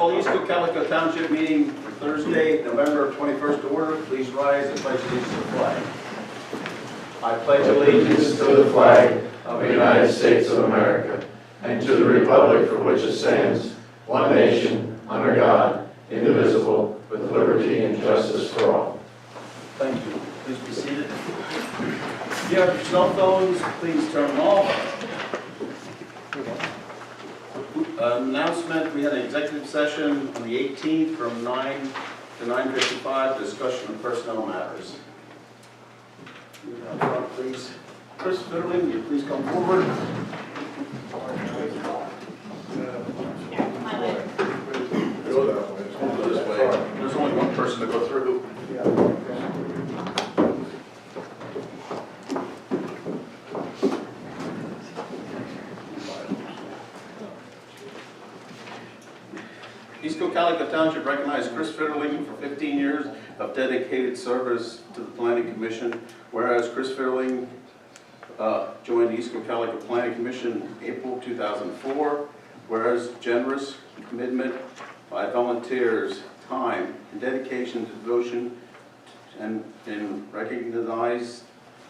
Call East Cocalico Township meeting for Thursday, November 21st to order. Please rise and pledge allegiance to the flag. I pledge Allegiance to the flag of the United States of America and to the republic for which it stands, one nation, under God, indivisible, with liberty and justice for all. Thank you. Please be seated. If you have your cell phones, please turn them off. Announcement, we had an executive session on the 18th from 9 to 9:55, discussion of personnel matters. Move out front, please. Chris Fitterling, will you please come forward? Go this way. There's only one person to go through. East Cocalico Township recognized Chris Fitterling for 15 years of dedicated service to the Planning Commission, whereas Chris Fitterling joined the East Cocalico Planning Commission in April 2004, whereas generous commitment by volunteers, time, and dedication to devotion and recognized,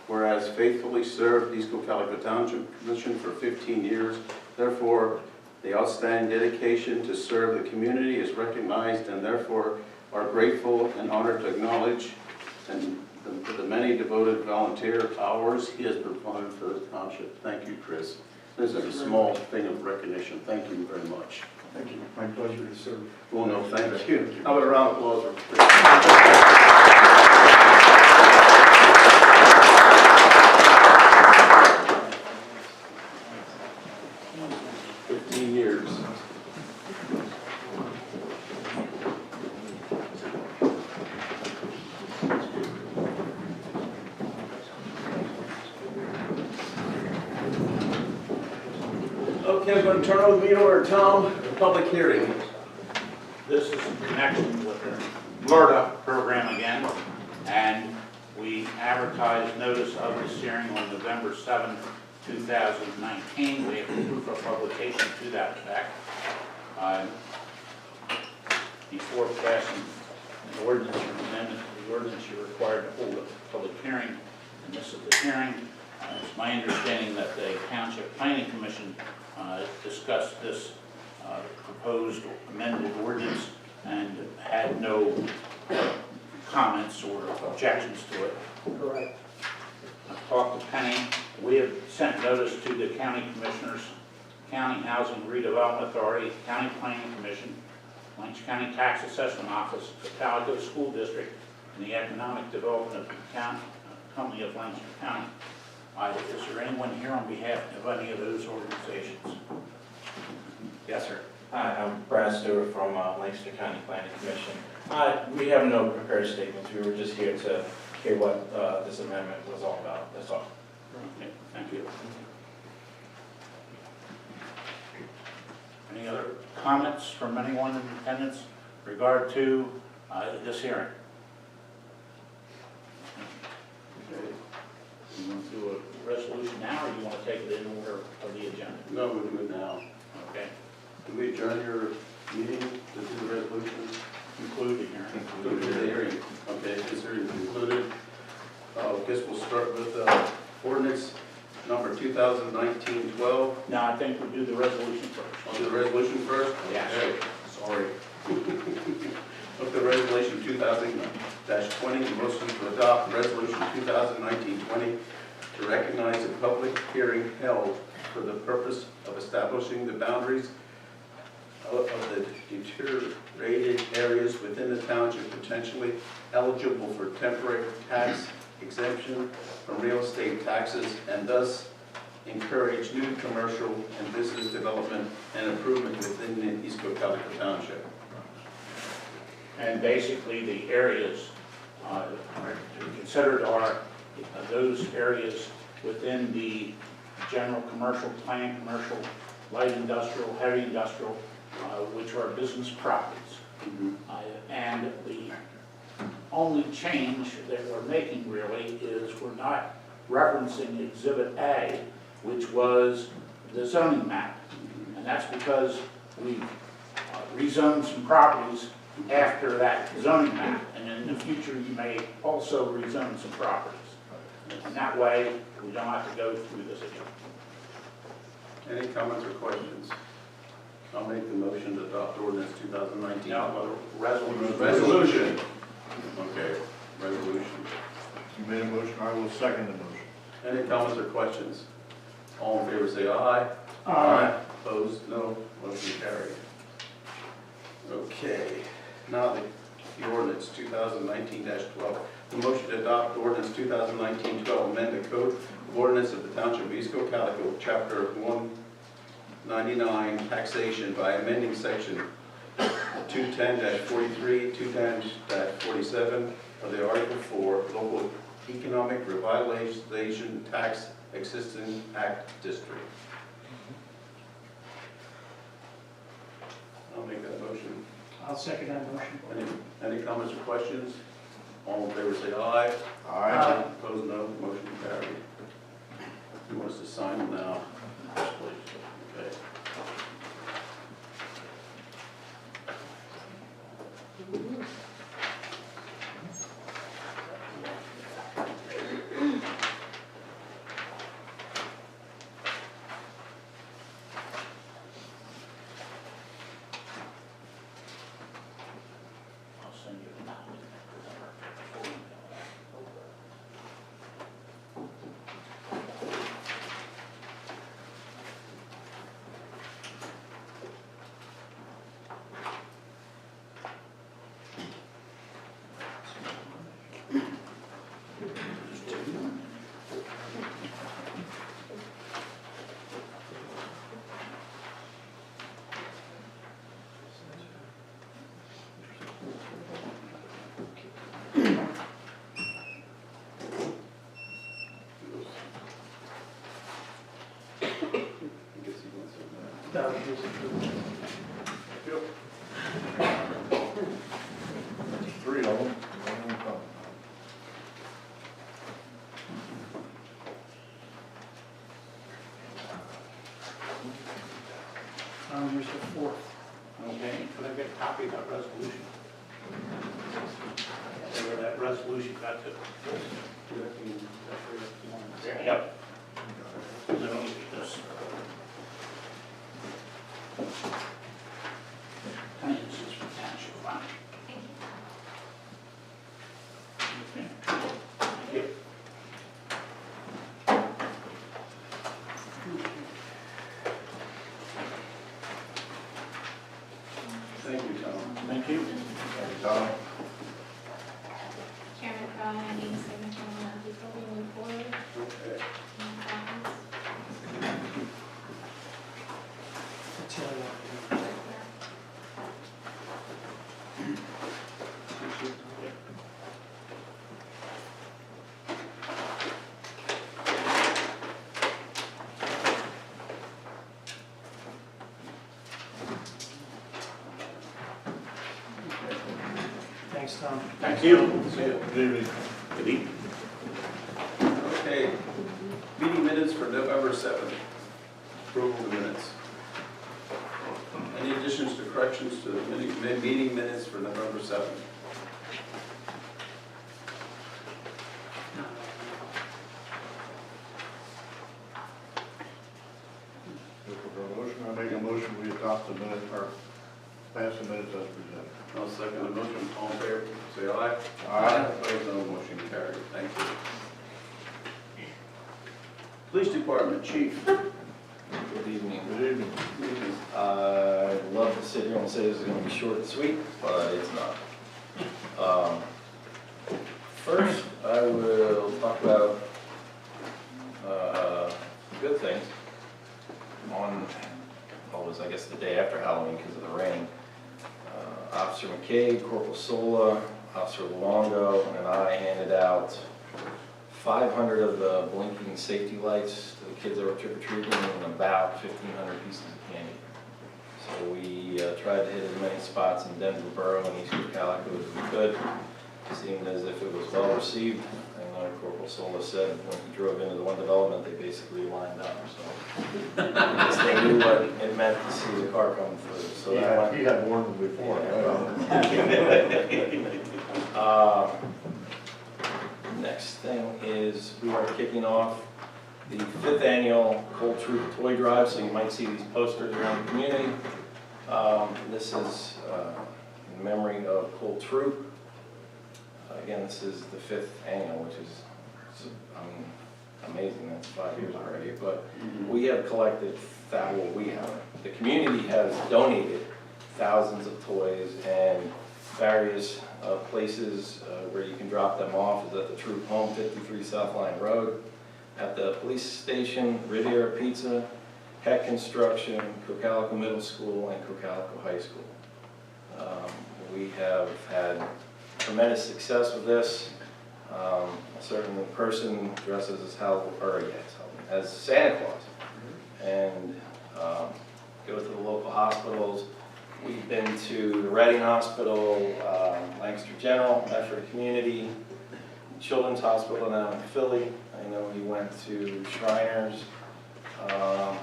whereas faithfully served the East Cocalico Township Commission for 15 years, therefore the outstanding dedication to serve the community is recognized, and therefore are grateful and honored to acknowledge and the many devoted volunteer hours he has provided for the township. Thank you, Chris. This is a small thing of recognition. Thank you very much. Thank you. My pleasure to serve. Well, no, thank you. How about a round of applause for Chris? 15 years. Okay, I'm going to turn over the meeting over to Tom for the public hearing. This is in connection with the MRTA program again, and we advertised notice of this hearing on November 7, 2019. We have proof of publication to that effect. Before passing an ordinance or amendment to the ordinance, you're required to hold a public hearing, and this is the hearing. It's my understanding that the Township Planning Commission discussed this proposed amended ordinance and had no comments or objections to it. Correct. I've talked to Penny. We have sent notice to the county commissioners, County Housing Redevelopment Authority, County Planning Commission, Lynch County Tax Assessment Office, Cocalico School District, and the Economic Development of the Company of Lancaster County. Is there anyone here on behalf of any of those organizations? Yes, sir. Hi, I'm Brad Stewart from Lancaster County Planning Commission. We have no prepared statements. We were just here to hear what this amendment was all about. That's all. Okay, thank you. Any other comments from anyone in attendance regard to this hearing? Okay. You want to do a resolution now, or you want to take it in order of the agenda? No, we'll do it now. Okay. Can we adjourn your meeting to do the resolution? Conclude the hearing. Conclude the hearing. Okay, this hearing is concluded. I guess we'll start with ordinance number 2019-12. No, I think we'll do the resolution first. I'll do the resolution first? Yeah. Okay, sorry. Look, the resolution 2000-20, the motion to adopt resolution 2019-20 to recognize a public hearing held for the purpose of establishing the boundaries of the deteriorated areas within the township potentially eligible for temporary tax exemption from real estate taxes, and thus encourage new commercial and business development and improvement within the East Cocalico Township. And basically, the areas to be considered are those areas within the general commercial plan, commercial, light industrial, heavy industrial, which are business properties. And the only change that we're making really is we're not referencing Exhibit A, which was the zoning map. And that's because we rezone some properties after that zoning map, and in the future, you may also rezone some properties. And that way, we don't have to go through this again. Any comments or questions? I'll make the motion to adopt ordinance 2019. No, resolution. Resolution. Okay, resolution. You made a motion, I will second the motion. Any comments or questions? All in favor say aye. Aye. Opposed, no. Motion carried. Okay, now the ordinance 2019-12. The motion to adopt ordinance 2019-12, amend the code of ordinance of the Township of East Cocalico, Chapter 199, taxation by amending section 210-43, 210-47 of the Article 4, Local Economic Revitalization Tax Existing Act District. I'll make that motion. I'll second that motion. Any comments or questions? All in favor say aye. Aye. Opposed, no. Motion carried. Who wants to sign them now? Yes, please. Okay. I'll send you a copy. Three of them. Here's the fourth. Okay, could I get a copy of that resolution? Where that resolution got to. Yep. Let me get this. This is from Township Fund. Okay. Thank you. Thank you, Tom. Thank you. Tom? Chairman Crowe, I need a signature on that before we move forward. Okay. Thanks, Tom. Thank you. See you. Good evening. Good evening. Okay. Meeting minutes for November 7th. Approval of the minutes. Any additions to corrections to the meeting minutes for November 7th? Motion, I make a motion, we adopt the minute, or pass the minutes as presented. I'll second the motion. All in favor, say aye. Aye. Opposed, no. Motion carried. Thank you. Police Department, Chief. Good evening. Good evening. I'd love to sit here and say this is going to be short and sweet, but it's not. First, I will talk about good things. On, always, I guess, the day after Halloween because of the rain. Officer McCabe, Corporal Sola, Officer Luongo, and I handed out 500 of the blinking safety lights to the kids that were trick-or-treating and about 1,500 pieces of candy. So we tried to hit as many spots in Denver Borough and East Cocalico as we could. It seemed as if it was well received, and of Corporal Sola said when he drove into the one development, they basically lined up, so. I guess they knew what it meant to see the car coming through, so that went. He had warned them before. Next thing is we are kicking off the 5th annual Cold Troop Toy Drive, so you might see these posters around the community. This is in memory of Cold Troop. Again, this is the 5th annual, which is, I mean, amazing. That's 5 years already. But we have collected, the community has donated thousands of toys, and various places where you can drop them off is at the Troop Home, 53 South Line Road, at the police station, Riviera Pizza, Heck Construction, Cocalico Middle School, and Cocalico High School. We have had tremendous success with this. A certain person dresses as Santa Claus, and go to the local hospitals. We've been to the Reading Hospital, Lancaster General, Medford Community, Children's Hospital down in Philly. I know he went to Shriners. I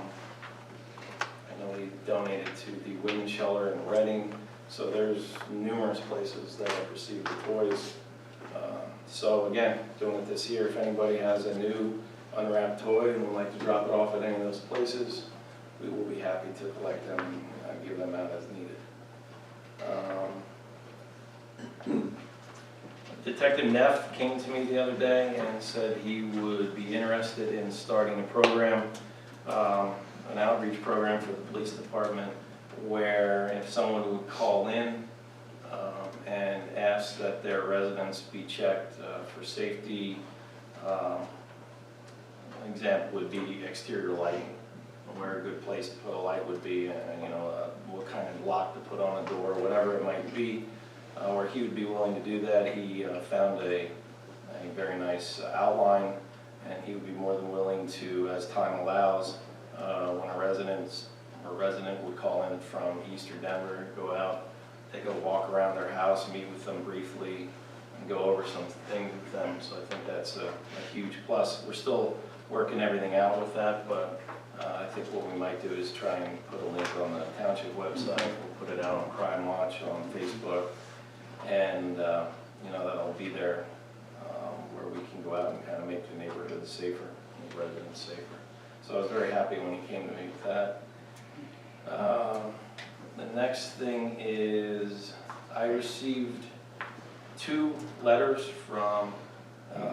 know he donated to the Women's Shelter in Reading. So there's numerous places that have received the toys. So again, doing it this year, if anybody has a new unwrapped toy and would like to drop it off at any of those places, we will be happy to collect them and give them out as needed. Detective Neff came to me the other day and said he would be interested in starting a program, an outreach program for the police department, where if someone would call in and ask that their residents be checked for safety, an example would be exterior lighting, where a good place to put a light would be, what kind of lock to put on a door, whatever it might be, where he would be willing to do that. He found a very nice outline, and he would be more than willing to, as time allows, when a resident would call in from East or Denver, go out, take a walk around their house, meet with them briefly, and go over some things with them. So I think that's a huge plus. We're still working everything out with that, but I think what we might do is try and put a link on the township website. We'll put it out on Crime Watch on Facebook, and that'll be there where we can go out and kind of make the neighborhood safer, and the residents safer. So I was very happy when he came to me with that. The next thing is I received 2 letters from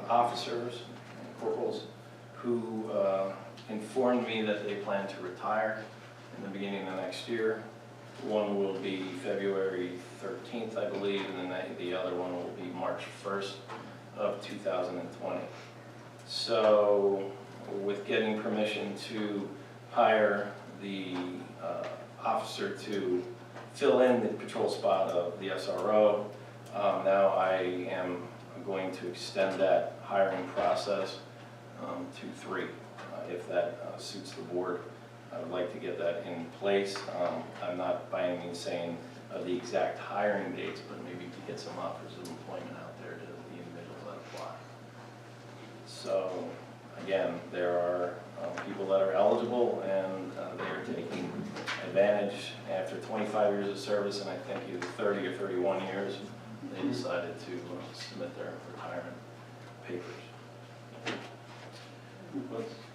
officers and corporals who informed me that they plan to retire in the beginning of next year. One will be February 13th, I believe, and then the other one will be March 1st of 2020. So with getting permission to hire the officer to fill in the patrol spot of the SRO, now I am going to extend that hiring process to 3, if that suits the board. I would like to get that in place. I'm not by any means saying the exact hiring dates, but maybe to get some offers of employment out there to the individuals that apply. So again, there are people that are eligible, and they are taking advantage. After 25 years of service, and I think either 30 or 31 years, they decided to submit their retirement papers.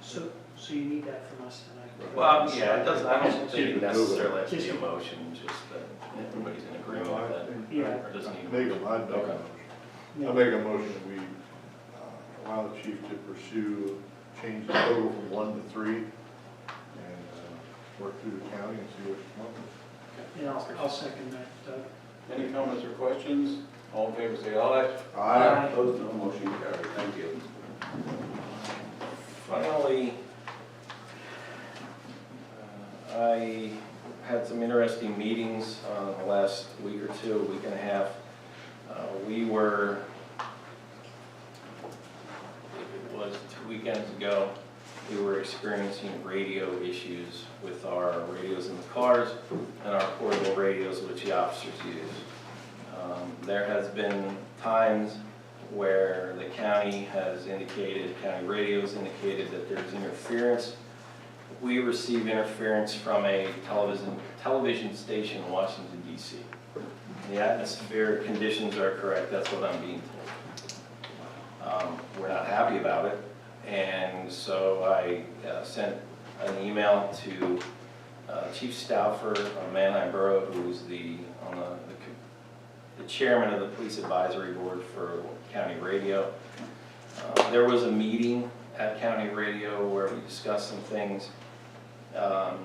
So you need that from us tonight? Well, yeah, it doesn't, I don't think it necessarily has to be a motion, just that everybody's in agreement with that. Yeah. Or doesn't need. I'd make a motion that we allow the chief to pursue, change the total from 1 to 3, and work through the county and see what comes up. Yeah, I'll second that, Doug. Any comments or questions? All in favor, say aye. Aye. Opposed, no. Motion carried. Thank you. Finally, I had some interesting meetings the last week or 2, week and a half. We were, it was 2 weekends ago, we were experiencing radio issues with our radios in the cars and our portable radios which the officers use. There has been times where the county has indicated, county radio has indicated that there's interference. We receive interference from a television station in Washington, D.C. The atmospheric conditions are correct, that's what I'm being told. We're not happy about it, and so I sent an email to Chief Stauffer of Manheim Borough, who's the chairman of the Police Advisory Board for County Radio. There was a meeting at County Radio where we discussed some things. You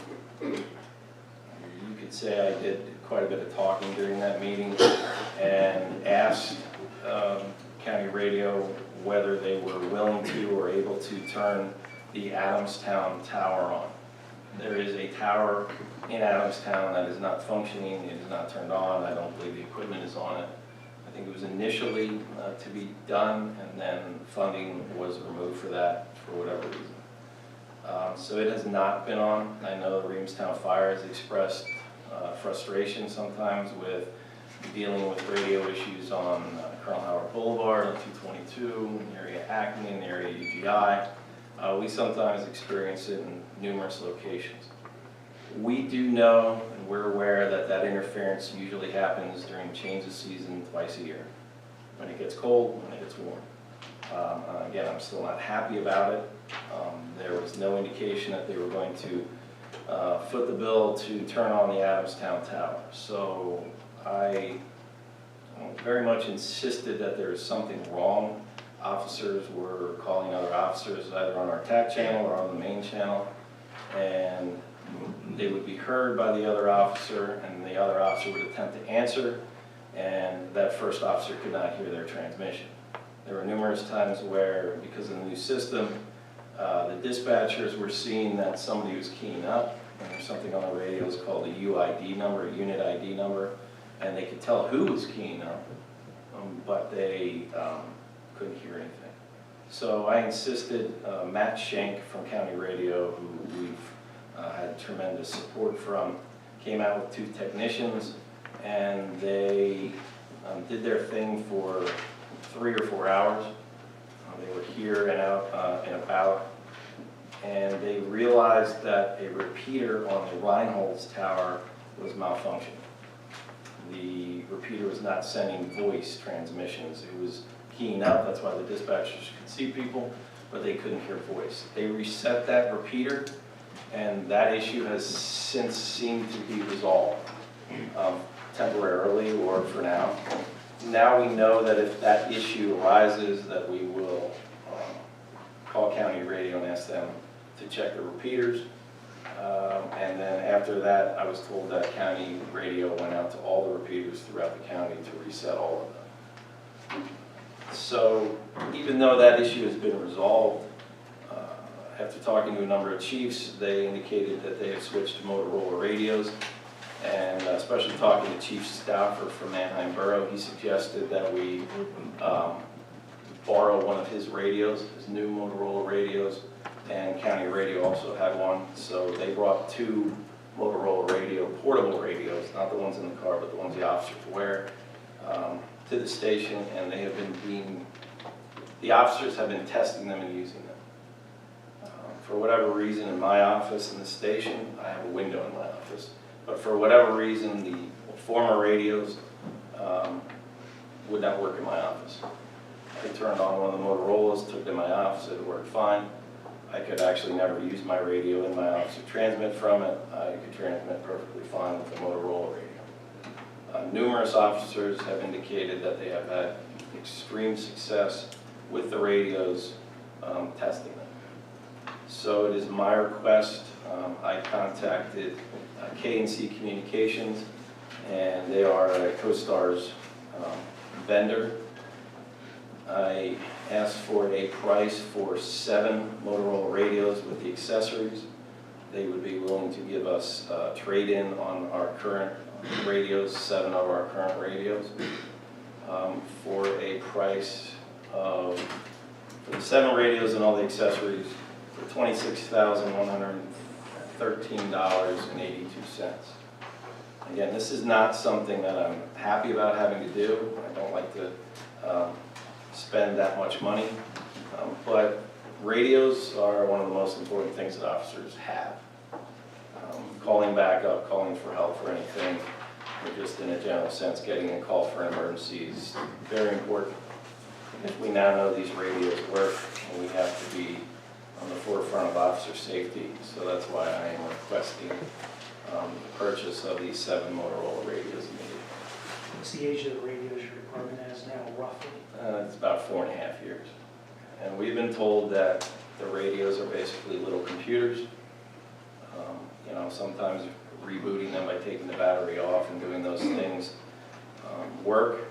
could say I did quite a bit of talking during that meeting and asked County Radio whether they were willing to or able to turn the Adamstown tower on. There is a tower in Adamstown that is not functioning, it is not turned on, I don't believe the equipment is on it. I think it was initially to be done, and then funding was removed for that for whatever reason. So it has not been on. I know the Reamstown Fire has expressed frustration sometimes with dealing with radio issues on Colonel Howard Boulevard, on 222, in the area of Acme, in the area of UGI. We sometimes experience it in numerous locations. We do know and we're aware that that interference usually happens during change of season twice a year. When it gets cold, when it gets warm. Again, I'm still not happy about it. There was no indication that they were going to foot the bill to turn on the Adamstown tower. So I very much insisted that there is something wrong. Officers were calling other officers either on our TAC channel or on the main channel, and they would be heard by the other officer, and the other officer would attempt to answer, and that first officer could not hear their transmission. There were numerous times where, because of the new system, the dispatchers were seeing that somebody was keying up, and there's something on the radios called a UID number, a unit ID number, and they could tell who was keying up, but they couldn't hear anything. So I insisted, Matt Schenk from County Radio, who we've had tremendous support from, came out with 2 technicians, and they did their thing for 3 or 4 hours. They were here and out and about, and they realized that a repeater on the Reinhold's tower was malfunctioning. The repeater was not sending voice transmissions. It was keying up, that's why the dispatchers could see people, but they couldn't hear voice. They reset that repeater, and that issue has since seemed to be resolved, temporarily or for now. Now we know that if that issue arises, that we will call County Radio and ask them to check the repeaters. And then after that, I was told that County Radio went out to all the repeaters throughout the county to reset all of them. So even though that issue has been resolved, after talking to a number of chiefs, they indicated that they have switched to Motorola radios. And especially talking to Chief Stauffer from Manheim Borough, he suggested that we borrow one of his radios, his new Motorola radios, and County Radio also had one. So they brought 2 Motorola radio, portable radios, not the ones in the car, but the ones the officers wear, to the station, and they have been the officers have been testing them and using them. For whatever reason, in my office in the station, I have a window in my office, but for whatever reason, the former radios would not work in my office. I turned on one of the Motorola's, took it in my office, it worked fine. I could actually never use my radio in my office to transmit from it. I could transmit perfectly fine with the Motorola radio. Numerous officers have indicated that they have had extreme success with the radios, testing them. So it is my request, I contacted K&C Communications, and they are a CoStar's vendor. I asked for a price for 7 Motorola radios with the accessories. They would be willing to give us a trade-in on our current radios, 7 of our current radios, for a price of, for the 7 radios and all the accessories, for $26,113.82. Again, this is not something that I'm happy about having to do. I don't like to spend that much money. But radios are one of the most important things that officers have. Calling backup, calling for help for anything, or just in a general sense, getting a call for an emergency is very important. If we now know these radios work, and we have to be on the forefront of officer safety, so that's why I am requesting the purchase of these 7 Motorola radios immediately. What's the age of the radios your department has now, roughly? It's about 4.5 years. And we've been told that the radios are basically little computers. You know, sometimes rebooting them by taking the battery off and doing those things work,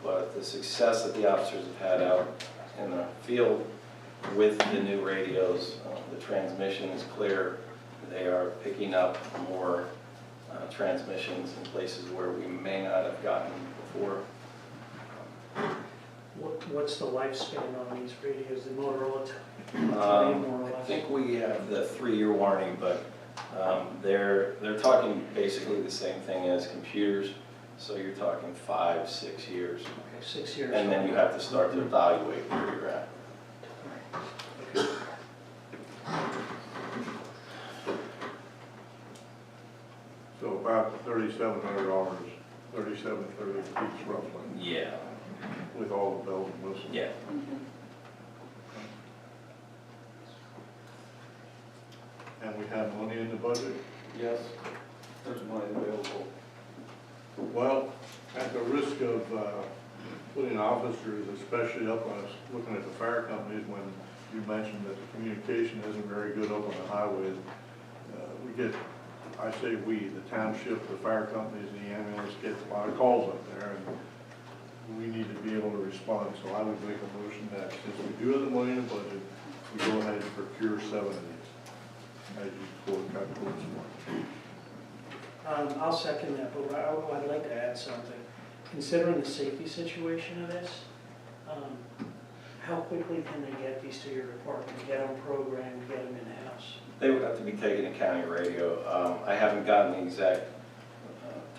but the success that the officers have had out in the field with the new radios, the transmission is clear. They are picking up more transmissions in places where we may not have gotten before. What's the lifespan on these radios, the Motorola? I think we have the 3-year warranty, but they're talking basically the same thing as computers. So you're talking 5-6 years. Okay, 6 years. And then you have to start to evaluate where you're at. So about $3,700, 3730 each roughly, Yeah, with all the bells and whistles. yeah. And we have money in the budget? Yes, there's money available. Well, at the risk of putting officers, especially up on us, looking at the fire companies, when you mentioned that the communication isn't very good up on the highways, we get, I say we, the township, the fire companies, and the ambulance get a lot of calls up there, and we need to be able to respond. So I would make a motion that since we do have the money in the budget, we go ahead and procure 7 of these, as you got quotes for. I'll second that, but I'd like to add something. Considering the safety situation of this, how quickly can they get these to your department, get them programmed, get them in-house? They would have to be taken to county radio. I haven't gotten the exact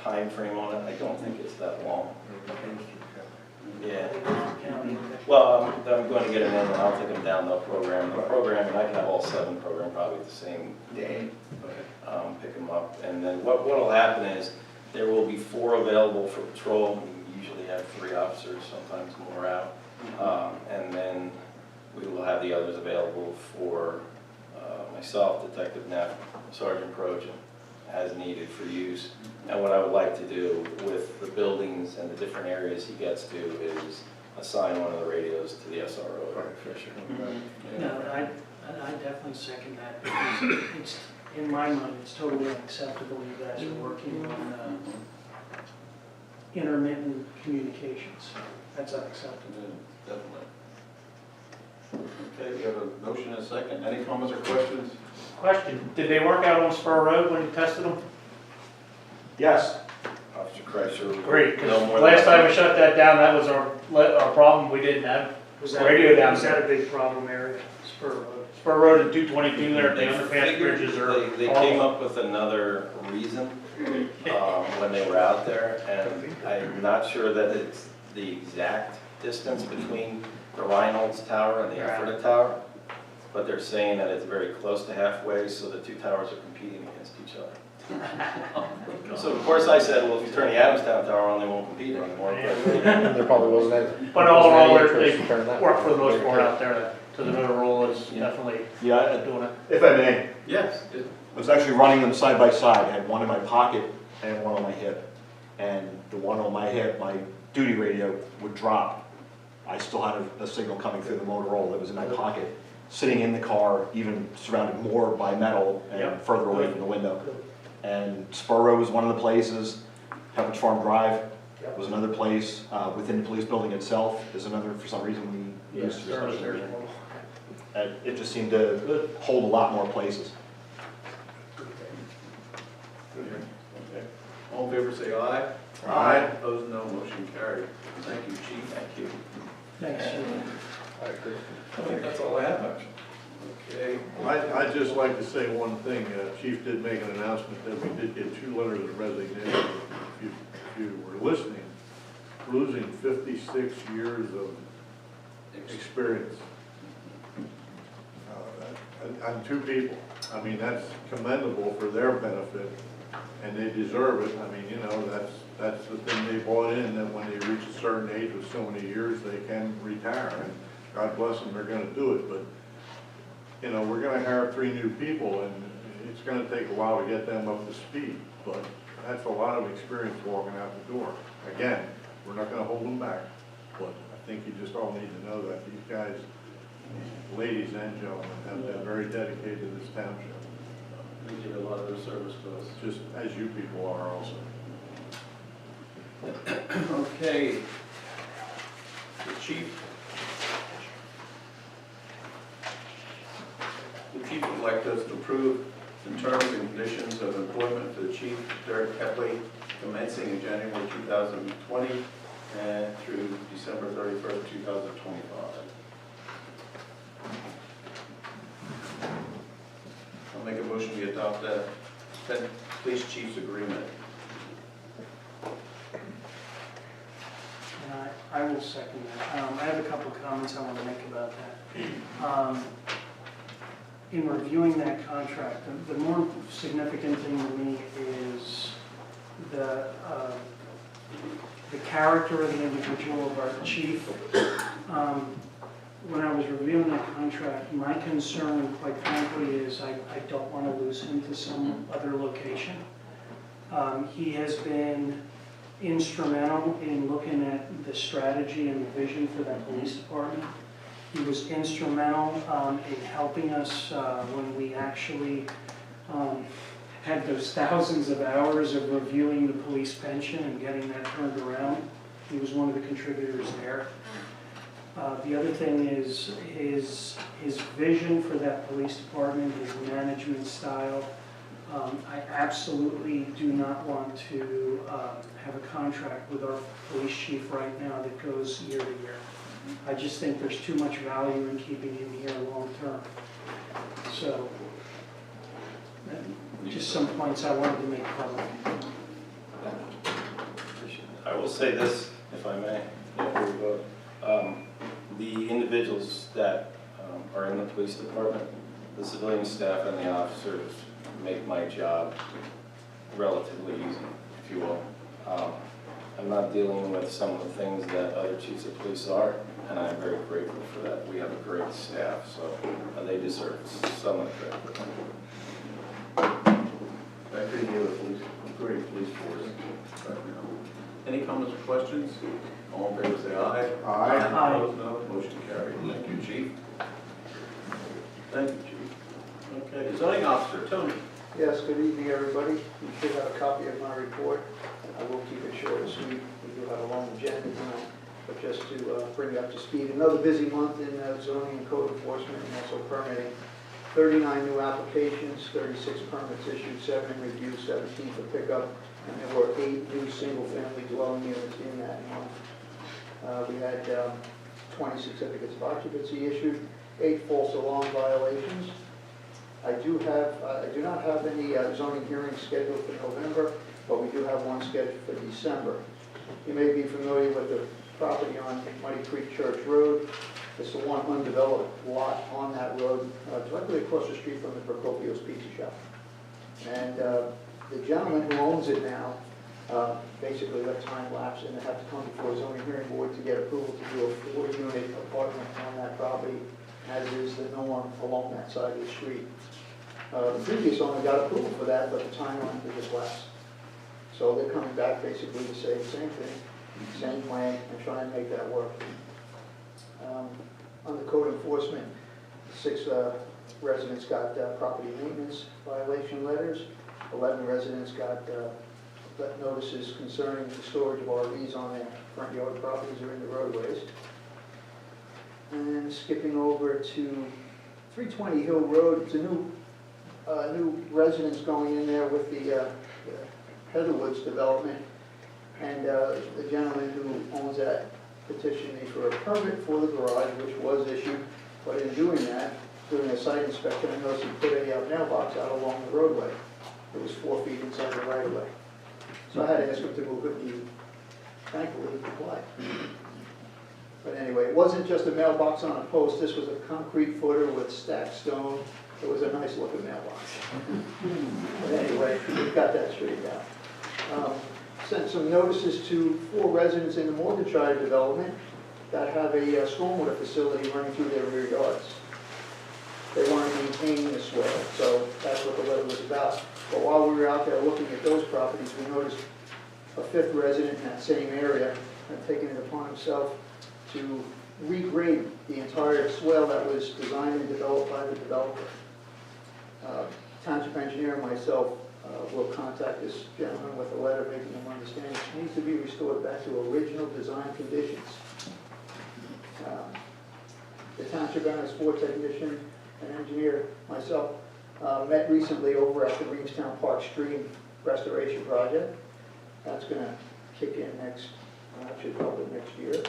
time frame on it. I don't think it's that long. Yeah. County, Well, I'm going to get them in and I'll take them down, they'll program the program, and I can have all 7 programmed probably the same day. Pick them up, and then what'll happen is there will be 4 available for patrol. We usually have 3 officers, sometimes more out, and then we will have the others available for myself, Detective Neff, Sergeant Projan, as needed for use. And what I would like to do with the buildings and the different areas he gets to is assign one of the radios to the SRO. No, I definitely second that, because it's, in my mind, it's totally unacceptable you guys are working on intermittent communications. That's unacceptable. Definitely. Okay, we have a motion and a second. Any comments or questions? Question, did they work out on Spur Road when you tested them? Yes. Officer Kreischer. Great, because no more last than- time we shut that down, that was our problem, we didn't have Was that, radio down was that there. a big problem area, Spur Road? Spur Road and 222 there, the They underpass figured- bridges are They came up with another reason when they were out there, and I'm not sure that it's the exact distance between the Reinholds Tower and the Ephrata Tower, but they're saying that it's very close to halfway, so the 2 towers are competing against each other. So of course I said, well, if you turn the Adamstown Tower on, they won't compete anymore, but There probably wasn't any. But all in all, they turn that work for the most part out there, so the Motorola is definitely Yeah, doing it. if I may, Yes. I was actually running them side by side. I had one in my pocket and one on my hip. And the one on my hip, my duty radio would drop. I still had a signal coming through the Motorola that was in my pocket, sitting in the car, even surrounded more by metal and Yep. further away from the window. And Spur Road was one of the places. Pepperidge Farm Drive was another place. Within the police building itself is another, for some reason, we used to. Service there's one. And it just seemed to hold a lot more places. Okay. All in favor, say aye. Aye. Opposed, no. Motion carried. Thank you, Chief. thank you. Thanks, Chief. I think that's all I have, actually. Okay. I'd just like to say one thing. Chief did make an announcement that we did get 2 letters of resignation. If you were listening, losing 56 years of experience. And two people. I mean, that's commendable for their benefit, and they deserve it. I mean, you know, that's the thing they bought in, that when they reach a certain age with so many years, they can retire, and God bless them, they're gonna do it. But, you know, we're gonna hire 3 new people, and it's gonna take a while to get them up to speed, but that's a lot of experience walking out the door. Again, we're not gonna hold them back, but I think you just all need to know that these guys, ladies and gentlemen, have been very dedicated to this township, They give a lot of their service to us. just as you people are also. Okay. The chief. The chief would like us to approve the terms and conditions of employment for the chief, Derek Kepley, commencing in January 2020 and through December 31st, 2025. I'll make a motion we adopt that police chief's agreement. And I will second that. I have a couple of comments I want to make about that. In reviewing that contract, the more significant thing to me is the character of the individual of our chief. When I was reviewing that contract, my concern, quite frankly, is I don't want to lose him to some other location. He has been instrumental in looking at the strategy and the vision for that police department. He was instrumental in helping us when we actually had those thousands of hours of reviewing the police pension and getting that turned around. He was one of the contributors there. The other thing is his vision for that police department, his management style. I absolutely do not want to have a contract with our police chief right now that goes year to year. I just think there's too much value in keeping him here long term. So, just some points I wanted to make public. I will say this, if I may, before we vote. The individuals that are in the police department, the civilian staff and the officers make my job relatively easy, if you will. I'm not dealing with some of the things that other chiefs of police are, and I'm very grateful for that. We have a great staff, so they deserve some of the credit. I think you have a great police force right now. Any comments or questions? All in favor, say aye. Aye. Opposed, no. Motion carried. Thank you, chief. Thank you, chief. Okay, zoning officer, Tony. Yes, good evening, everybody. You should have a copy of my report. I will keep it short and sweet. We do have a long agenda tonight, but just to bring you up to speed. Another busy month in zoning and code enforcement and also permitting. 39 new applications, 36 permits issued, 7 in review, 17 for pickup, and there were 8 new single-family dwelling units in that month. We had 20 certificates of occupancy issued, 8 false alarm violations. I do not have any zoning hearings scheduled for November, but we do have one scheduled for December. You may be familiar with the property on Muddy Creek Church Road. It's the one undeveloped lot on that road, directly across the street from the Procopio's Pizza Shop. And the gentleman who owns it now basically let time lapse and have to come before a zoning hearing board to get approval to do a 4-unit apartment on that property, as is the norm along that side of the street. The previous owner got approval for that, but the timeline did just lapse. So they're coming back basically to say the same thing, same plan, and try and make that work. Under code enforcement, 6 residents got property maintenance violation letters. 11 residents got notices concerning the storage of RVs on their front yard properties or in the roadways. And skipping over to 320 Hill Road, it's a new residence going in there with the Heatherwoods development. And the gentleman who owns that petitioned me for a permit for the garage, which was issued. But in doing that, doing a site inspection, I noticed he put a mailbox out along the roadway. It was 4 feet inside the right of way. So I had to ask him to move it, and he thankfully complied. But anyway, it wasn't just a mailbox on a post, this was a concrete footer with stacked stone. It was a nice looking mailbox. But anyway, we got that straightened out. Sent some notices to 4 residents in the Morganshire development that have a stormwater facility running through their rear yards. They weren't maintaining the swale, so that's what the letter was about. But while we were out there looking at those properties, we noticed a 5th resident in that same area had taken it upon himself to regrade the entire swale that was designed and developed by the developer. Township engineer and myself will contact this gentleman with a letter making him understand it needs to be restored back to original design conditions. The township and a sport technician and engineer, myself, met recently over at the Reevestown Park Stream Restoration Project. That's going to kick in actually probably next year.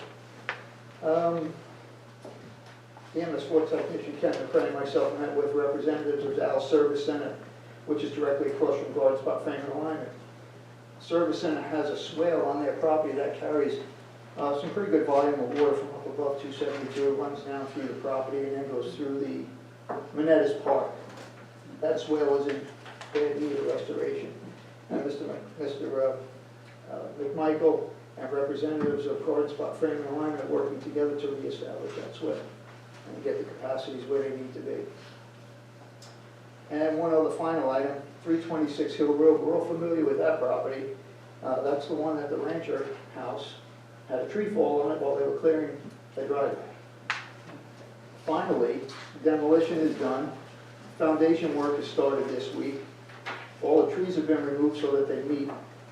The MS sport technician, Ken McCray, and myself met with representatives of Dallas Service Center, which is directly across from Garden Spot Frame and Alignment. Service Center has a swale on their property that carries some pretty good volume of water from up above 272. It runs down through the property and then goes through the Manettas Park. That swale is in bad need of restoration. And Mr. McMichael and representatives of Garden Spot Frame and Alignment are working together to reestablish that swale and get the capacities where they need to be. And one other final item, 326 Hill Road, we're all familiar with that property. That's the one that the rancher house had a tree fall on it while they were clearing the driveway. Finally, demolition is done. Foundation work has started this week. All the trees have been removed so that they meet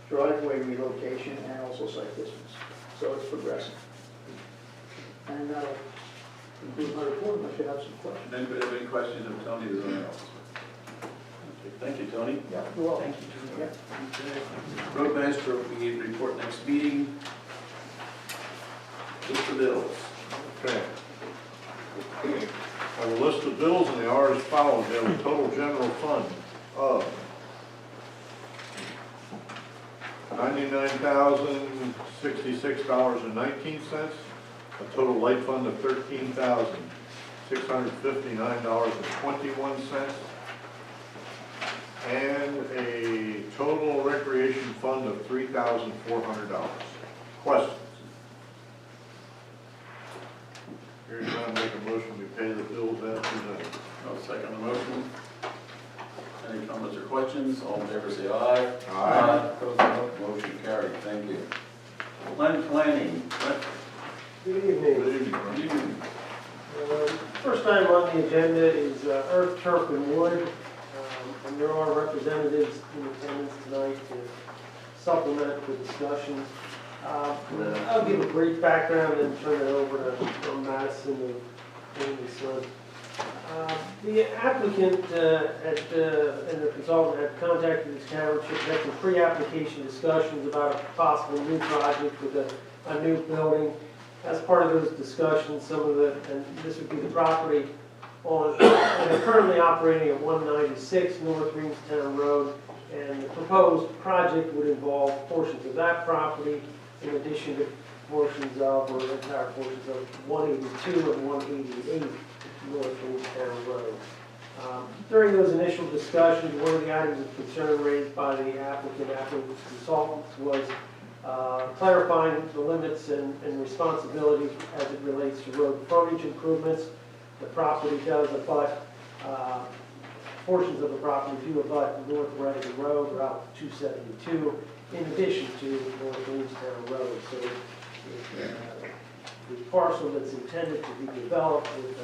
driveway relocation and also site distance. So it's progressing. And that'll conclude my report, unless you have some questions. Anybody have any questions of Tony, the zoning officer? Okay, thank you, Tony. Yeah, you're welcome. Thank you. Yeah. Roadmaster, we need to report next meeting. List of bills. Okay. I have a list of bills and they are as follows. We have a total general fund of $99,066.19. A total light fund of $13,659.21. And a total recreation fund of $3,400. Questions? Here's how I make a motion, we pay the bills as presented. I'll second the motion. Any comments or questions? All in favor say aye. Aye. Opposed, no. Motion carried. Thank you. Planning. Good evening. Good evening, Ron. Good evening. First time on the agenda is earth, turf, and wood. And there are representatives in attendance tonight to supplement the discussion. I'll give a brief background and turn it over to Madison and Amy Slim. The applicant and the consultant had contacted the township, had some pre-application discussions about a possible new project with a new building. As part of those discussions, some of the, and this would be the property on, they're currently operating at 196 North Reevestown Road, and the proposed project would involve portions of that property in addition to portions of, or entire portions of 182 and 188 North Reevestown Road. During those initial discussions, one of the items of concern raised by the applicant consultants was clarifying the limits and responsibilities as it relates to road frontage improvements. The property does abut, portions of the property do abut North Reading Road, Route 272, in addition to North Reevestown Road. So the parcel that's intended to be developed with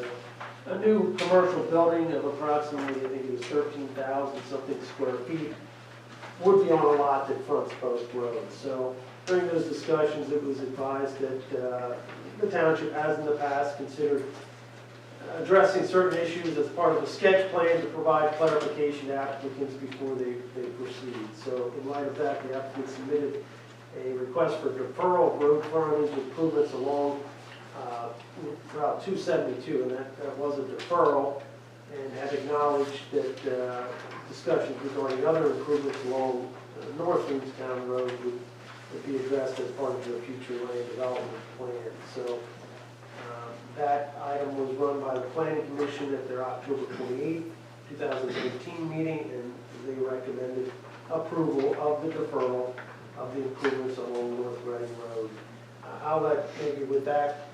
a new commercial building of approximately, I think it was 13,000 something square feet, would be on a lot that fronts both roads. So during those discussions, it was advised that the township has in the past considered addressing certain issues as part of a sketch plan to provide clarification to applicants before they proceed. So in light of that, the applicant submitted a request for deferral of road frontage improvements along Route 272, and that was a deferral, and had acknowledged that discussions regarding other improvements along North Reevestown Road would be addressed as part of the future land development plan. So That item was run by the planning commission at their October 28, 2018 meeting, and they recommended approval of the deferral of the improvements along North Reading Road. I'll let, maybe with that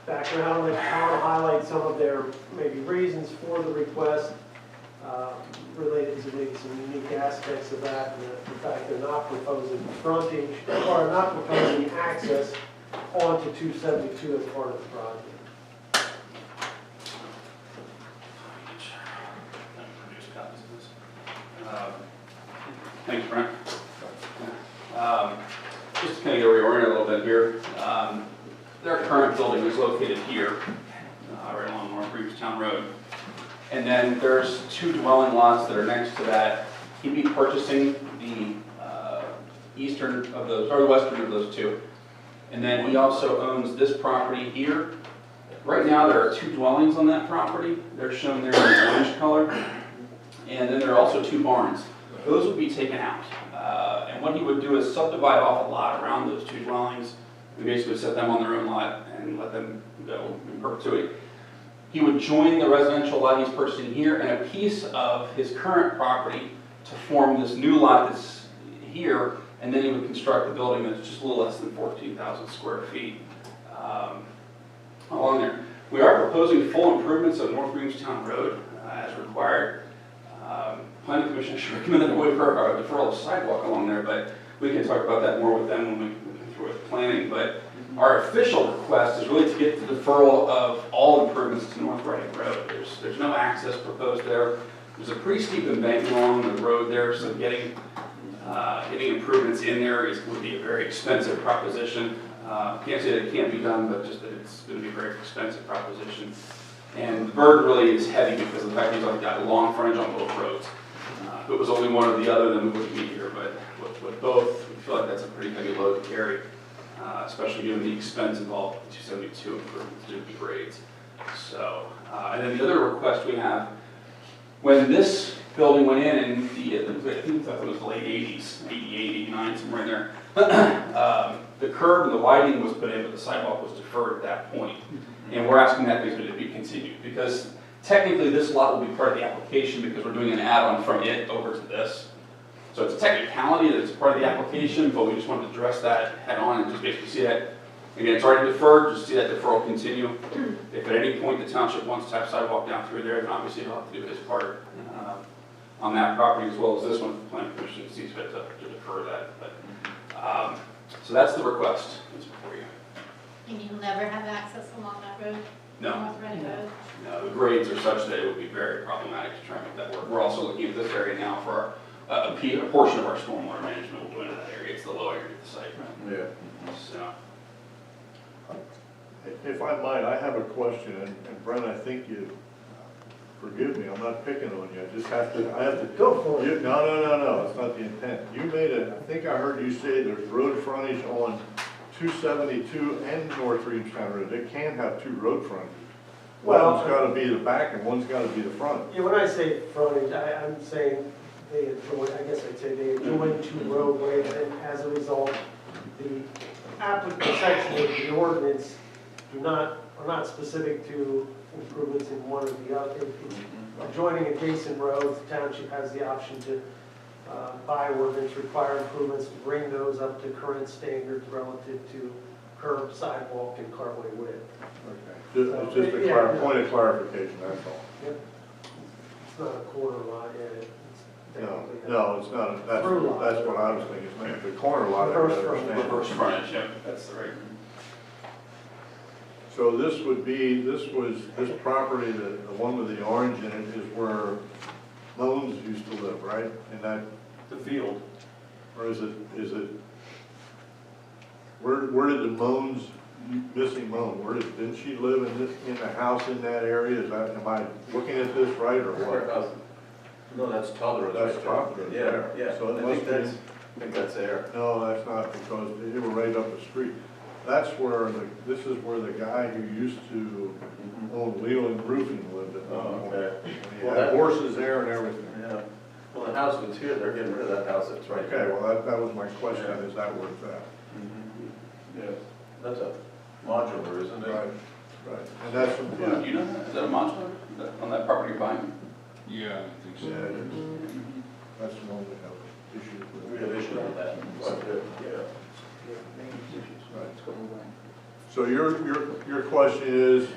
background, I want to highlight some of their maybe reasons for the request related to maybe some unique aspects of that, and the fact they're not proposing frontage, or not proposing access onto 272 as part of the project. Thanks, Brent. Just to kind of get reoriented a little bit here. Their current building is located here, right along North Reevestown Road. And then there's two dwelling lots that are next to that. He'd be purchasing the eastern of those, or the western of those two. And then he also owns this property here. Right now, there are two dwellings on that property. They're shown there in the orange color. And then there are also two barns. Those would be taken out. And what he would do is subdivide off a lot around those two dwellings and basically set them on their own lot and let them go in perpetuity. He would join the residential lot he's purchasing here and a piece of his current property to form this new lot that's here, and then he would construct a building that's just a little less than 14,000 square feet along there. We are proposing full improvements of North Reevestown Road as required. Planning Commission should recommend a waiver or deferral of sidewalk along there, but we can talk about that more with them when we go through with planning. But our official request is really to get the deferral of all improvements to North Reading Road. There's no access proposed there. There's a pretty steep embankment along the road there, so getting improvements in there would be a very expensive proposition. Can't say that it can't be done, but just that it's going to be a very expensive proposition. And the burden really is heavy because of the fact he's got a long frontage on both roads. If it was only one or the other, then we wouldn't be here. But with both, we feel like that's a pretty heavy load to carry, especially given the expense involved with 272 improvements due to grades. So, and then the other request we have, when this building went in I think it was the late 80s, 88, 89, somewhere in there, the curb and the widening was put in, but the sidewalk was deferred at that point. And we're asking that basically to be continued, because technically this lot will be part of the application because we're doing an add-on from it over to this. So it's a technicality that it's part of the application, but we just wanted to address that head on and just basically see that. Again, it's already deferred, just see that deferral continue. If at any point the township wants to have sidewalk down through there, then obviously he'll have to do his part on that property as well as this one. The planning commission sees fit to defer that. But, so that's the request. That's before you. And you'll never have access along that road? No. North Reading Road? No, the grades are such that it would be very problematic to try and make that work. We're also looking at this area now for a portion of our stormwater management will go into that area. It's the low area of the site. Yeah. So. If I might, I have a question, and Brent, I think you, forgive me, I'm not picking on you, I have to. Go for it. No, that's not the intent. You made I think I heard you say there's road frontage on 272 and North Reevestown Road. They can't have two road frontages. Well, One's gotta be the back and one's gotta be the front. Yeah, when I say frontage, I'm saying they adjoin, I guess I'd say they adjoin two roadways, and as a result, the applicable section of the ordinance are not specific to improvements in one or the other. It's adjoining adjacent roads, the township has the option to, by ordinance, require improvements to bring those up to current standards relative to curb, sidewalk, and carway width. Okay. It's just a point of clarification, that's all. Yep. It's not a corner lot, yeah. It's technically No, it's not, that's what I was thinking, it's the corner lot. I Reverse understand. Reverse frontage, yeah, that's the right. So this would be, this property, the one with the orange in it, is where Moans used to live, right? In that, The field. or is it, where did the Moans, missing Moan, didn't she live in the house in that area? Am I looking at this right, or what? No, that's Toller. That's Toller, Yeah, yeah. So it I must think be, that's there. no, that's not, because they were right up the street. That's where this is where the guy who used to own Leland Roofing lived at one point. Okay. He had horses there and everything. Yeah. Well, the house was here, they're getting rid of that house, it's right Okay, there. well, that was my question, is that where it's at? Yeah, that's a modular, isn't it? Right. Right, and that's, Do you know that? Is that a monster on that property you're buying? yeah, I think so. Yeah, it is. That's the one we have issues with. We have issues with that. So your question is,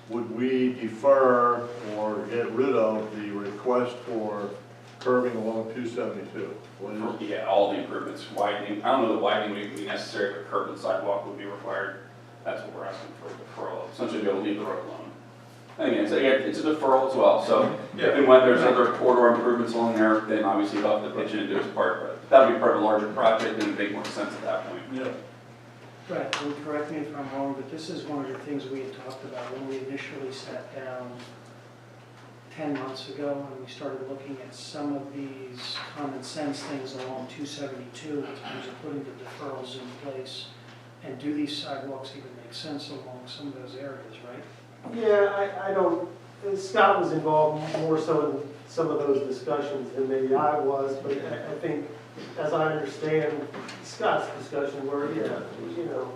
would we defer or get rid of the request for curbing along 272? What is- Yeah, all the improvements, widening, I don't know that widening would be necessary, but curb and sidewalk would be required. That's what we're asking for, deferral, essentially be able to leave the road alone. And again, it's a deferral as well, so if and when there's other corridor improvements along there, then obviously he'll have to pitch in and do his part, but that would be part of a larger project and it would make more sense at that point. Yeah. Right, and correct me if I'm wrong, but this is one of the things we had talked about when we initially sat down 10 months ago, and we started looking at some of these common sense things along 272 in terms of putting the deferrals in place. And do these sidewalks even make sense along some of those areas, right? Yeah, I don't, Scott was involved more so in some of those discussions than maybe I was, but I think, as I understand Scott's discussion, where, yeah, you know,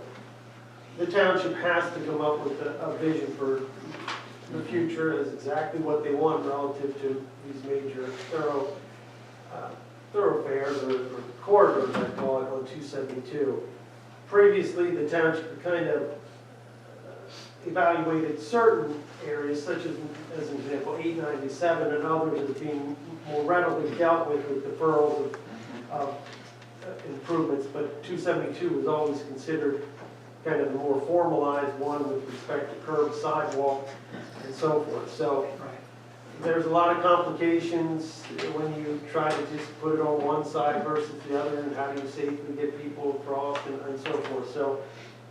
the township has to come up with a vision for the future as exactly what they want relative to these major thoroughfares or corridors, I call it, on 272. Previously, the township kind of evaluated certain areas, such as an example, 897 and others as being more readily dealt with deferrals of improvements, but 272 was always considered kind of the more formalized one with respect to curb, sidewalk, and so forth. So there's a lot of complications when you try to just put it on one side versus the other, and how do you safely get people across and so forth. So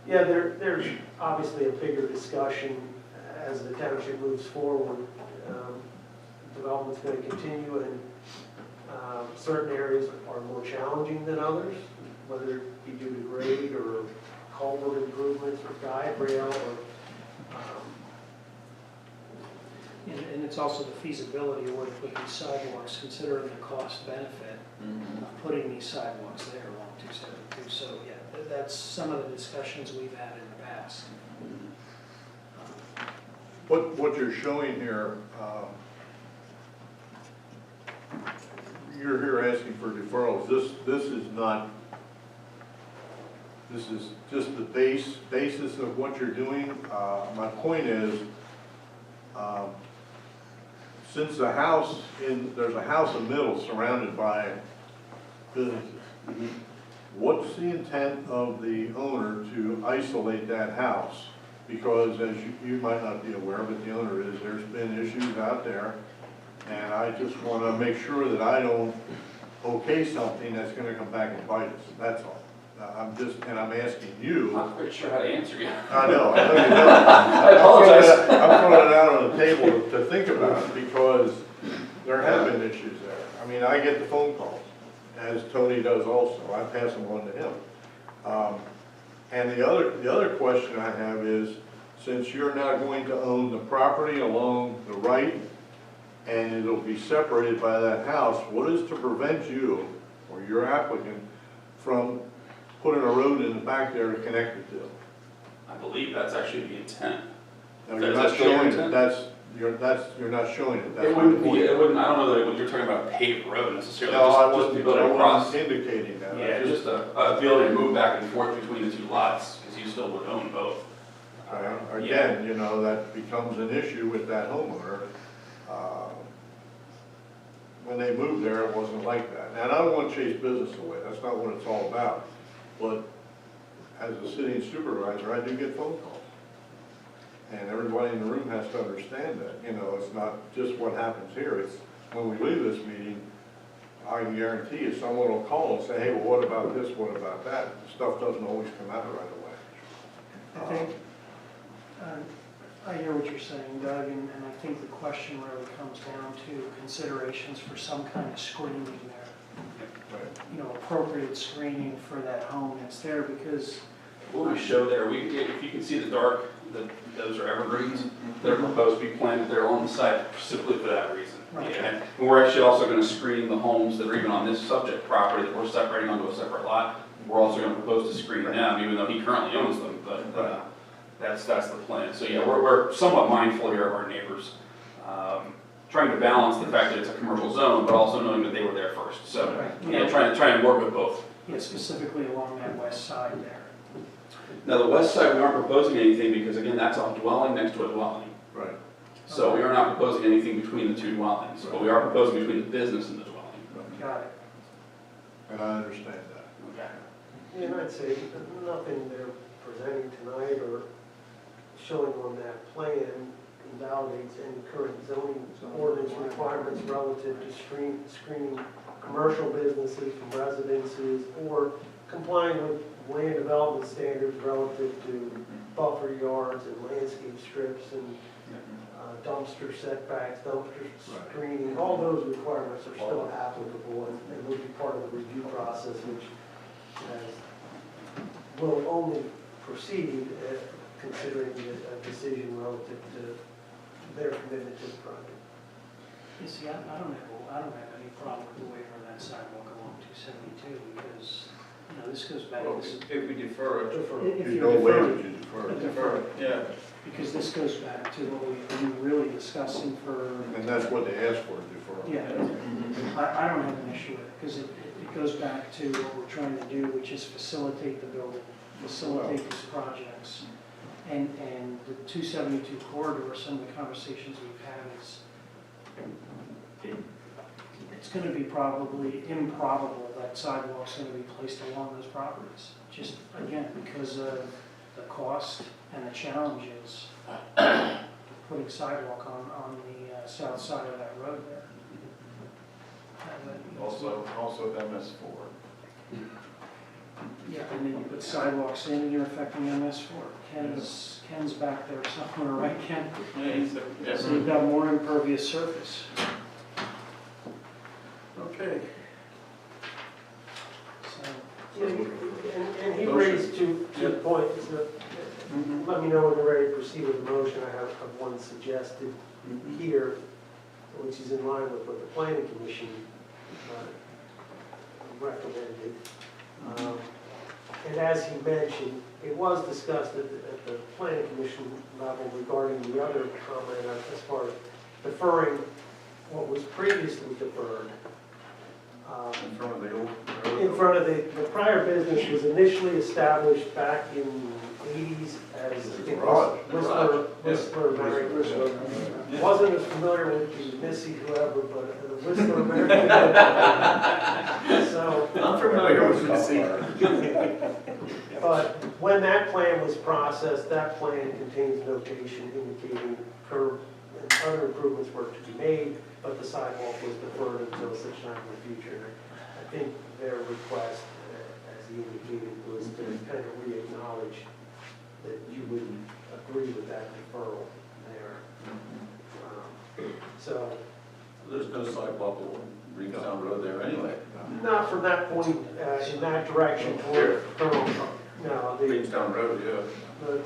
yeah, there's obviously a bigger discussion as the township moves forward. Development's going to continue, and certain areas are more challenging than others, whether it be due to grade or culvert improvements or guide rail or And it's also the feasibility of where to put these sidewalks, considering the cost benefit of putting these sidewalks there along 272. So yeah, that's some of the discussions we've had in the past. What you're showing here, you're here asking for deferrals. This is not, this is just the basis of what you're doing. My point is, since there's a house in the middle surrounded by businesses, what's the intent of the owner to isolate that house? Because as you might not be aware, but the owner is, there's been issues out there, and I just want to make sure that I don't okay something that's going to come back and bite us, that's all. I'm asking you. I'm not quite sure how to answer you. I know you don't. I apologize. I'm throwing it out on the table to think about, because there have been issues there. I mean, I get the phone calls, as Tony does also. I pass them on to him. And the other question I have is, since you're now going to own the property along the right, and it'll be separated by that house, what is to prevent you, or your applicant, from putting a road in the back there to connect the two? I believe that's actually the intent. Now, you're not showing it, you're not showing it. That's It wouldn't my be, point. it wouldn't, I don't know that you're talking about a paved road necessarily, No, I just wasn't, the but ability I to cross. wasn't indicating that. Yeah, just a ability to move back and forth between the two lots, because you still would own both. Again, you know, that becomes an issue with that homeowner. When they moved there, it wasn't like that. And I don't want to chase business away, that's not what it's all about. But as a sitting supervisor, I do get phone calls. And everybody in the room has to understand that. You know, it's not just what happens here, it's when we leave this meeting, I can guarantee you someone will call and say, hey, well, what about this, what about that? Stuff doesn't always come out right away. I think, I hear what you're saying, Doug, and I think the question really comes down to considerations for some kind of screening there. Right. You know, appropriate screening for that home that's there, because What we show there, if you can see the dark, those are evergreens. They're proposed to be planted there on the site specifically for that reason. Right. And we're actually also going to screen the homes that are even on this subject property that we're separating onto a separate lot. We're also going to propose to screen them, even though he currently owns them. But That's the plan. So yeah, we're somewhat mindful here of our neighbors, trying to balance the fact that it's a commercial zone, but also knowing that they were there first. So Right. yeah, trying to work with both. Yeah, specifically along that west side there. Now, the west side, we aren't proposing anything because again, that's a dwelling next to a dwelling. Right. So we are not proposing anything between the two dwellings, but we are proposing between the business and the dwelling. Got it. And I understand that. Okay. And I'd say nothing they're presenting tonight or showing on that plan invalidates any current zoning ordinance requirements relative to screening commercial businesses from residences or complying with land development standards relative to buffer yards and landscape strips and dumpster setbacks, dumpster screening. All those requirements are still applicable and would be part of the review process, which will only proceed considering a decision relative to their commitment to the project. You see, I don't have any problem with the waiver of that sidewalk along 272 because, you know, this goes back, If we defer it. if You you don't defer waive it, it, you defer it. defer it, Yeah. because this goes back to what we've been really discussing for, And that's what they asked for, deferral. yeah, I don't have an issue with it because it goes back to what we're trying to do, which is facilitate the building, facilitate these projects. And the 272 corridor, some of the conversations we've had is, it's going to be probably improbable that sidewalk's going to be placed along those properties. Just, again, because of the cost and the challenges putting sidewalk on the south side of that road there. Also MS4. Yeah, and then you put sidewalks in and you're affecting MS4. Ken's back there somewhere, right, Ken? Yeah. So you've got more impervious surface. Okay. So, And he raised two points. Let me know when you're ready to proceed with the motion. I have one suggested here, which is in line with what the planning commission recommended. And as he mentioned, it was discussed at the planning commission level regarding the other comment as far as deferring what was previously deferred. In front of the old. In front of the prior business was initially established back in the 80s as Whistler American. Wasn't as familiar with the Missy whoever, but the Whistler American. So, I'm familiar with Missy. but when that plan was processed, that plan contains notation indicating curb and other improvements were to be made, but the sidewalk was deferred until such time in the future. I think their request, as he indicated, was to kind of re-acknowledge that you wouldn't agree with that deferral there. So, There's no sidewalk along Greenstown Road there anyway. not from that point in that direction toward Colonel. No, the Greenstown Road, yeah.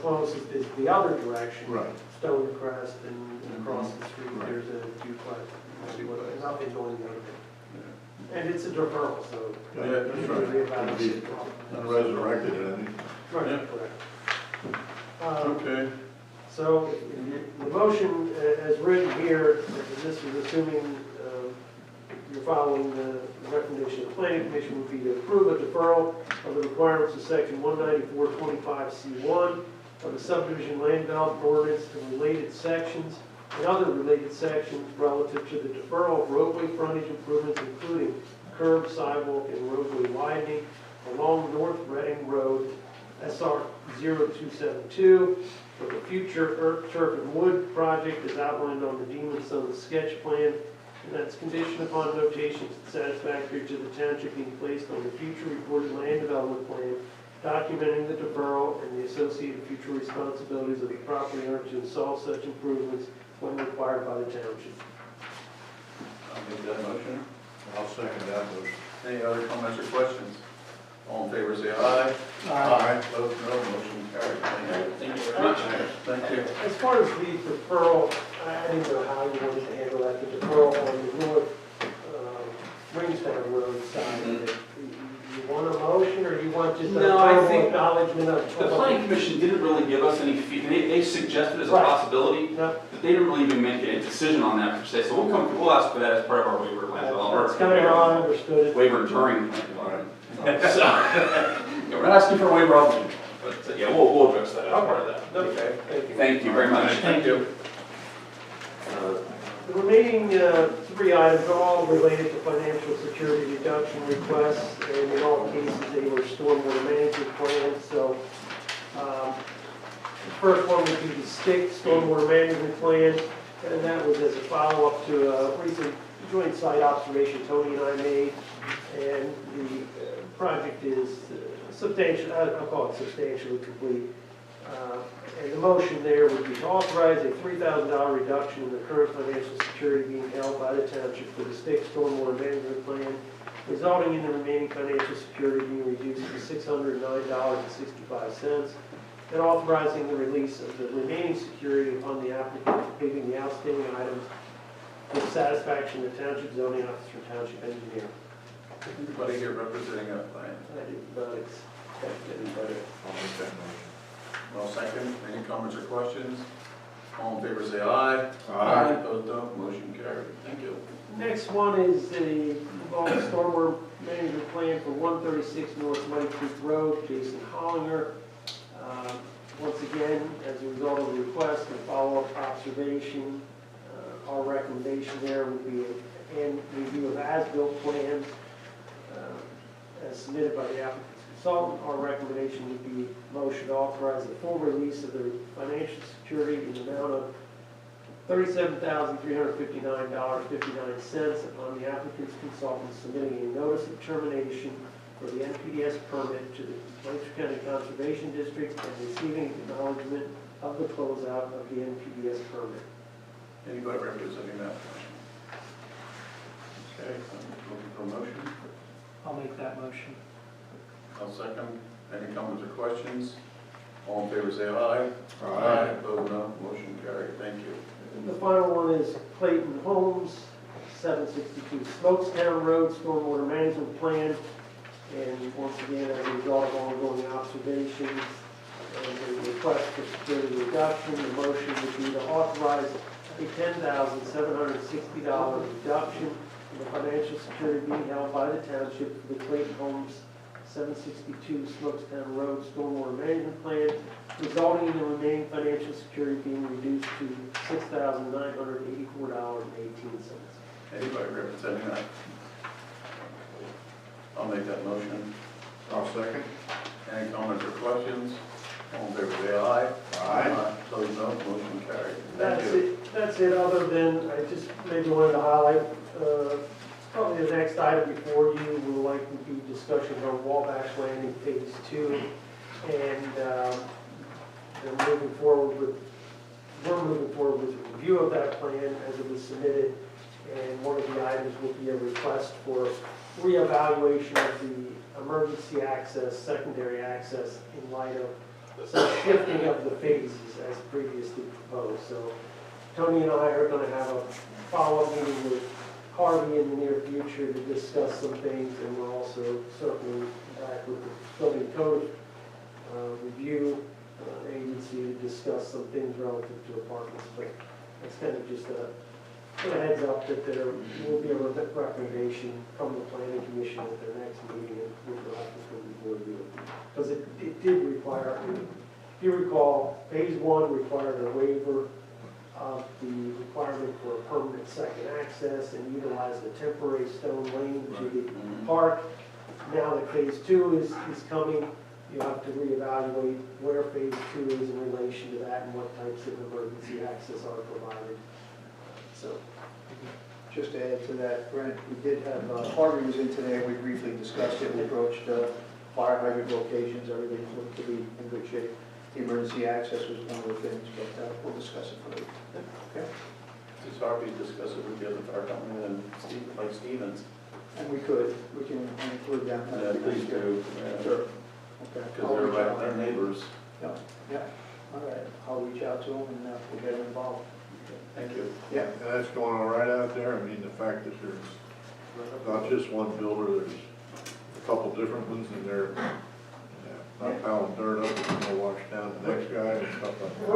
closest is the other direction. Right. Stonecrest and across the street, there's a duplex. Nothing going the other way. And it's a deferral, so. Yeah, that's right. It'd be unresurrected, and Right, Yeah. correct. okay. So the motion as written here, and this is assuming you're following the recommendation of the planning commission, would be to approve a deferral of the requirements of section 194.25C1 of the subdivision land development ordinance and related sections and other related sections relative to the deferral of roadway frontage improvements, including curb, sidewalk, and roadway widening along North Reading Road, SR 0272, for the future earth, turf, and wood project as outlined on the Demon Sons sketch plan. And that's conditioned upon notations satisfactory to the township being placed on the future recorded land development plan, documenting the deferral and the associated future responsibilities of the property owner to install such improvements when required by the township. I'll make that motion. I'll second that motion. Any other comments or questions? All in favor, say aye. Opposed, no. Motion carried. Thank you very much. Thank you. As far as the deferral, I didn't know how you wanted to handle that, the deferral on the north Ringstown Road side of it. You want to motion, or do you want just a No, I verbal think acknowledgement of? The planning commission didn't really give us any they suggested as a Right. possibility, Yep. but they didn't really even make a decision on that per se, so we'll ask for that as part of our waiver plan as well. That's kind of how I understood it. Waiver during. So, yeah, we're not asking for a waiver of it, but yeah, we'll address that as part of that. Okay, thank you. Thank you very much. Thank you. The remaining three items are all related to financial security reduction requests, and in all cases, they were stormwater management plans, so the first one would be the STIC stormwater management plan, and that was as a follow-up to a recent joint site observation Tony and I made, and the project is substantial, I'll call it substantially complete. And the motion there would be to authorize a $3,000 reduction in the current financial security being held by the township for the STIC stormwater management plan, resulting in the remaining financial security being reduced to $609.65, and authorizing the release of the remaining security upon the applicant completing the outstanding items with satisfaction of the township zoning officer and township engineer. Anybody here representing a plan? I did not expect anybody. I'll make that motion. Well, second, any comments or questions? All in favor, say aye. Aye. Opposed, no. Motion carried. Thank you. Next one is the involved stormwater management plan for 136 North Muddy Creek Road, Jason Hollinger. Once again, as a result of the request and follow-up observation, our recommendation there would be a review of as-built plans as submitted by the applicant's consultant. Our recommendation would be motion to authorize the full release of the financial security in the amount of $37,359.59 upon the applicant's consultant submitting a notice of termination for the NPDS permit to the Lancaster County Conservation District and receiving acknowledgement of the closeout of the NPDS permit. Anybody representing that? Okay, I'm looking for a motion. I'll make that motion. I'll second. Any comments or questions? All in favor, say aye. Aye. Opposed, no. Motion carried. Thank you. And the final one is Clayton Homes, 762 Smokestown Road, stormwater management plan. And once again, as a result of ongoing observations and the request for security reduction, the motion would be to authorize a $10,760 reduction in the financial security being held by the township for the Clayton Homes 762 Smokestown Road stormwater management plan, resulting in the remaining financial security being reduced to $6,984.18. Anybody representing that? I'll make that motion. I'll second. Any comments or questions? All in favor, say aye. Aye. Opposed, no. Motion carried. Thank That's you. it, that's it, other than, I just maybe wanted to highlight, probably the next item before you will likely be discussion on Wabash Landing Phase 2. And we're moving forward with a review of that plan as it was submitted. And one of the items will be a request for reevaluation of the emergency access, secondary access in light of some shifting of the phases as previously proposed. So Tony and I are going to have a follow-up meeting with Harvey in the near future to discuss some things, and we're also circling back with the building code review agency to discuss some things relative to apartments. But it's kind of just a heads up that there will be a recommendation from the planning commission at their next meeting, and we'll have to come before you. Because it did require, if you recall, phase 1 required a waiver of the requirement for a permanent second access and utilized a temporary stone lane to the park. Now that phase 2 is coming, you have to reevaluate where phase 2 is in relation to that and what types of emergency access are provided. So, Just to add to that, Brent, we did have, Harvey was in today, we briefly discussed it, we approached fire hydrant locations, everything looked to be in good shape. The emergency access was one of the things, but we'll discuss it further. Okay? It's Harvey discuss it with the other fire company and Steve, like Stevens. And we can include them. Please do. Sure. Okay. Because they're right, they're neighbors. Yeah, all right, I'll reach out to them and we'll get them involved. Thank you. Yeah. And that's going on right out there. I mean, the fact that there's not just one builder, there's couple different ones, and they're not piling dirt up, it's gonna wash down the next guy and stuff like that.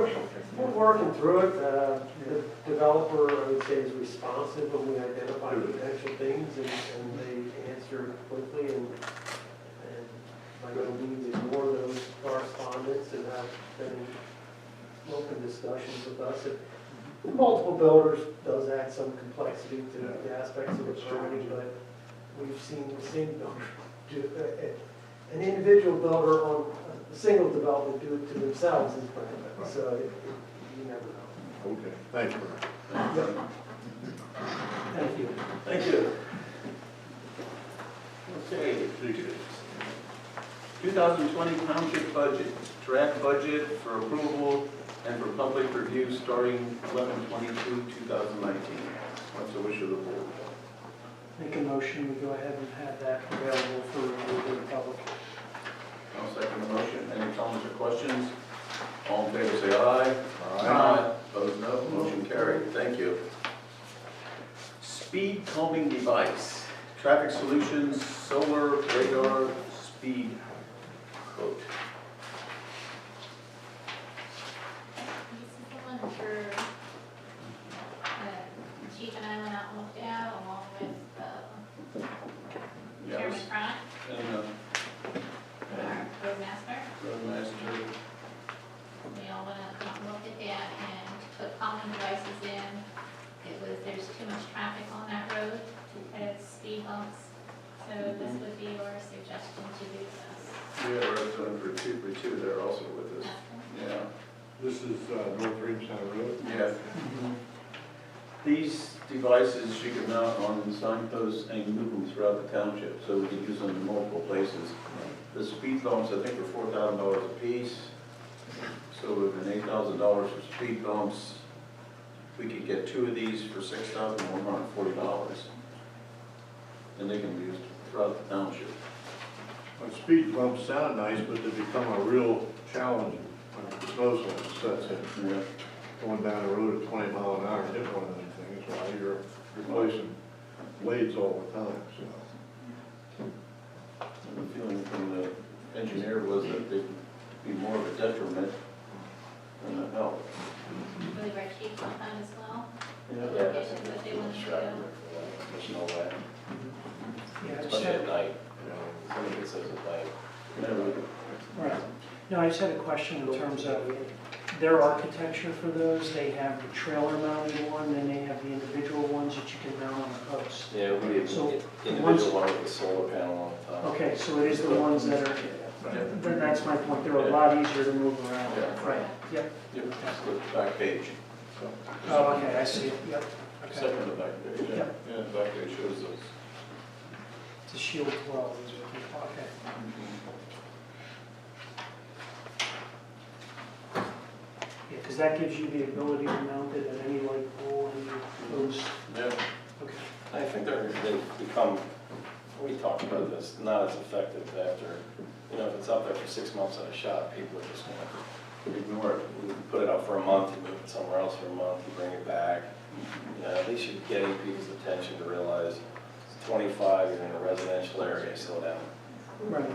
We're working through it. The developer, I would say, is responsive when we identify potential things, and they answer quickly, and by no means ignore those correspondence, and have been in open discussions with us. Multiple builders does add some complexity to the aspects of the permitting, but we've seen the same builder do, an individual builder on a single development do it to themselves in permit, so you never know. Okay, thank you. Thank you. Thank you. Okay, 2020 township budget, draft budget for approval and for public review starting 11/22/2019. What's the wish of the board? Make a motion, we go ahead and have that available for review to the public. I'll second the motion. Any comments or questions? All in favor, say aye. Aye. Opposed, no. Motion carried. Thank you. Speed calming device, traffic solutions, solar radar, speed quote. This is the one for, Chief and I went out and looked at, along with, Chairman Cron, And our roadmaster. roadmaster. We all went out and looked at that and put calming devices in. There's too much traffic on that road to add speed bumps. So this would be your suggestion to do this. We have a representative for two there also with us. Yeah. This is North Range Center Road? Yeah. These devices you can mount on signposts and move them throughout the township, so we can use them in multiple places. The speed bumps, I think, are $4,000 a piece, so we've been $8,000 for speed bumps. We could get two of these for $6,140, and they can be used throughout the township. Well, speed bumps sound nice, but they become a real challenge when the snowstorm sets in. Yeah. Going down the road at 20 miles an hour and hit one of them things, while you're replacing blades all the time, so. And the feeling from the engineer was that they'd be more of a detriment than a help. Really our chief on that as well. Yeah, Look that's at what they want to do. There's no way, Yeah, I just especially had, at night, somebody gets those at night. right. No, I just had a question in terms of their architecture for those. They have the trailer mounted one, then they have the individual ones that you can mount on the post. Yeah, we have So, individual one with a solar panel on the top. Okay, so it is the ones that are, that's my point, they're a lot easier to move around. Yeah. Right, yep. Yep, that's the back page. Oh, okay, I see, yep. Okay. Second to the back page, yeah. Yep. Yeah, the back page shows those. It's a Shield 12, is what we call it. Okay. Yeah, because that gives you the ability to mount it at any light pole, any post. Yeah. Okay. I think they've become, we talked about this, not as effective after, if it's up there for 6 months at a shot, people are just gonna ignore it. We put it out for a month, you move it somewhere else for a month, you bring it back. At least you're getting people's attention to realize it's 25, you're in a residential area, slow down. Right.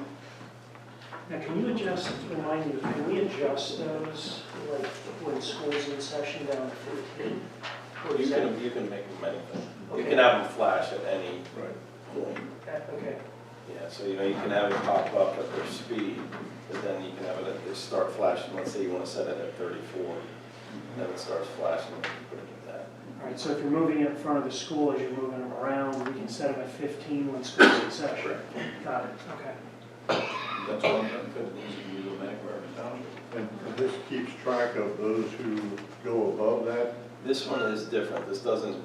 Now, can you adjust, remind me, can we adjust those, like, when school's in session down to 15? Or You is that- can make them anything. You Okay. can have them flash at any point. Okay, Yeah, so you can have it pop up at their speed, but then you can have it they start flashing, let's say you want to set it at 34, then it starts flashing and you put it at that. all right, so if you're moving it in front of the school as you're moving them around, we can set them at 15 when school's in session. Got it, okay. That's one benefit, is you can use them anywhere in the township. And this keeps track of those who go above that? This one is different, this doesn't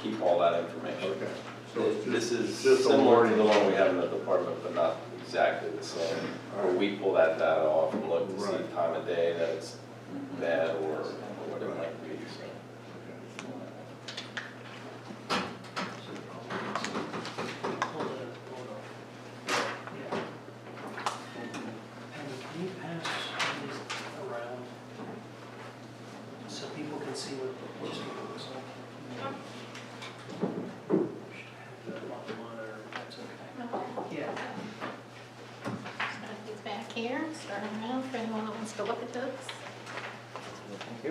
keep all that information. Okay. So it's This is just a similar to the warning. one we have in the department, but not exactly the same. Where we pull that data off and look to see Right. time of day that it's bad or what it might be, so. Hold it, yeah. And can you pass these around so people can see what just what it looks like? Should have the monitor, if that's okay. Yeah. turn around for anyone that wants to look at those.